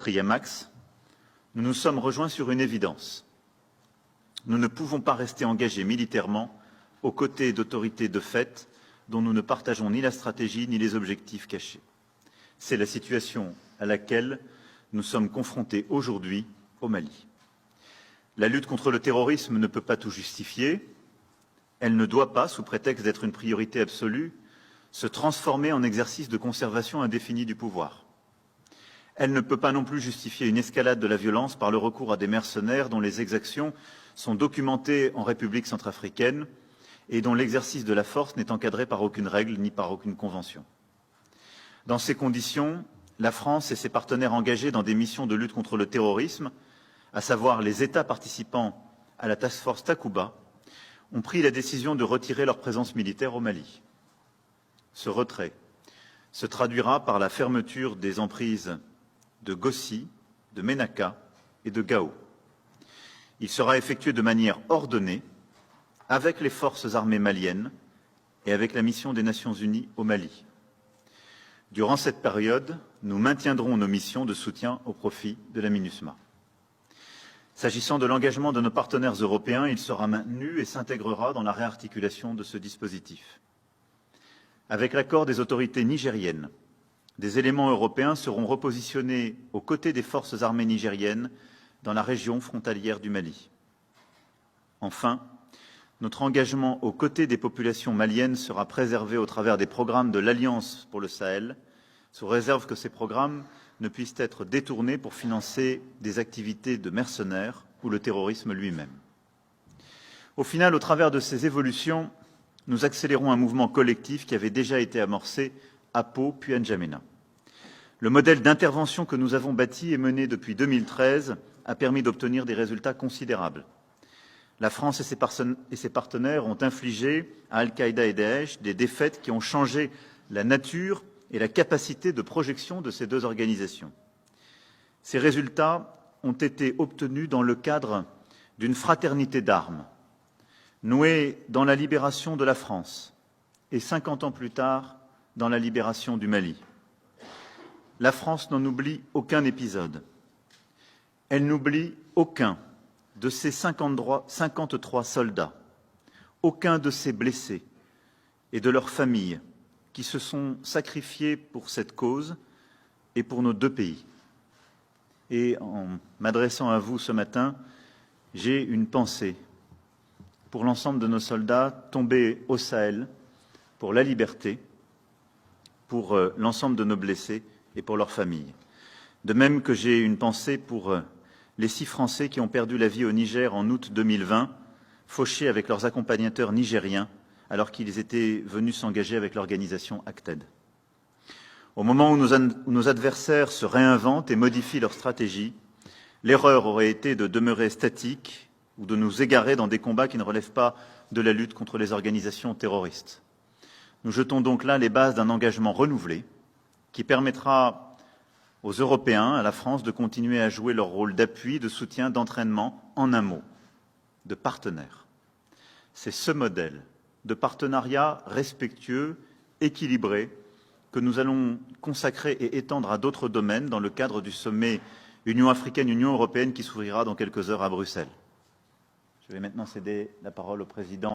Quatrième axe, nous nous sommes rejoints sur une évidence. Nous ne pouvons pas rester engagés militairement aux côtés d'autorités de fait dont nous ne partageons ni la stratégie ni les objectifs cachés. C'est la situation à laquelle nous sommes confrontés aujourd'hui au Mali. La lutte contre le terrorisme ne peut pas tout justifier. Elle ne doit pas, sous prétexte d'être une priorité absolue, se transformer en exercice de conservation indéfinie du pouvoir. Elle ne peut pas non plus justifier une escalade de la violence par le recours à des mercenaires dont les exactions sont documentées en République centrafricaine et dont l'exercice de la force n'est encadré par aucune règle ni par aucune convention. Dans ces conditions, la France et ses partenaires engagés dans des missions de lutte contre le terrorisme, à savoir les États participants à la Task Force Takuba, ont pris la décision de retirer leur présence militaire au Mali. Ce retrait se traduira par la fermeture des emprises de Gossi, de Ménaka et de Gao. Il sera effectué de manière ordonnée avec les forces armées maliennes et avec la mission des Nations Unies au Mali. Durant cette période, nous maintiendrons nos missions de soutien au profit de la MINUSMA. S'agissant de l'engagement de nos partenaires européens, il sera maintenu et s'intégrera dans la réarticulation de ce dispositif. Avec l'accord des autorités nigériennes, des éléments européens seront repositionnés aux côtés des forces armées nigériennes dans la région frontalière du Mali. Enfin, notre engagement aux côtés des populations maliennes sera préservé au travers des programmes de l'Alliance pour le Sahel, sous réserve que ces programmes ne puissent être détournés pour financer des activités de mercenaires ou le terrorisme lui-même. Au final, au travers de ces évolutions, nous accélérons un mouvement collectif qui avait déjà été amorcé à Pau puis à N'Djamena. Le modèle d'intervention que nous avons bâti et mené depuis 2013 a permis d'obtenir des résultats considérables. La France et ses partenaires ont infligé à Al-Qaïda et Daesh des défaites qui ont changé la nature et la capacité de projection de ces deux organisations. Ces résultats ont été obtenus dans le cadre d'une fraternité d'armes, nouée dans la libération de la France et 50 ans plus tard, dans la libération du Mali. La France n'en oublie aucun épisode. Elle n'oublie aucun de ses 53 soldats, aucun de ses blessés et de leurs familles qui se sont sacrifiés pour cette cause et pour nos deux pays. Et en m'adressant à vous ce matin, j'ai une pensée pour l'ensemble de nos soldats tombés au Sahel, pour la liberté, pour l'ensemble de nos blessés et pour leurs familles. De même que j'ai une pensée pour les 6 Français qui ont perdu la vie au Niger en août 2020, fauchés avec leurs accompagnateurs nigériens, alors qu'ils étaient venus s'engager avec l'organisation ACTED. Au moment où nos adversaires se réinventent et modifient leur stratégie, l'erreur aurait été de demeurer statique ou de nous égarer dans des combats qui ne relèvent pas de la lutte contre les organisations terroristes. Nous jetons donc là les bases d'un engagement renouvelé qui permettra aux Européens, à la France, de continuer à jouer leur rôle d'appui, de soutien, d'entraînement, en un mot, de partenaire. C'est ce modèle de partenariat respectueux, équilibré, que nous allons consacrer et étendre à d'autres domaines dans le cadre du sommet Union africaine-Union européenne qui s'ouvrira dans quelques heures à Bruxelles. Je vais maintenant céder la parole au président.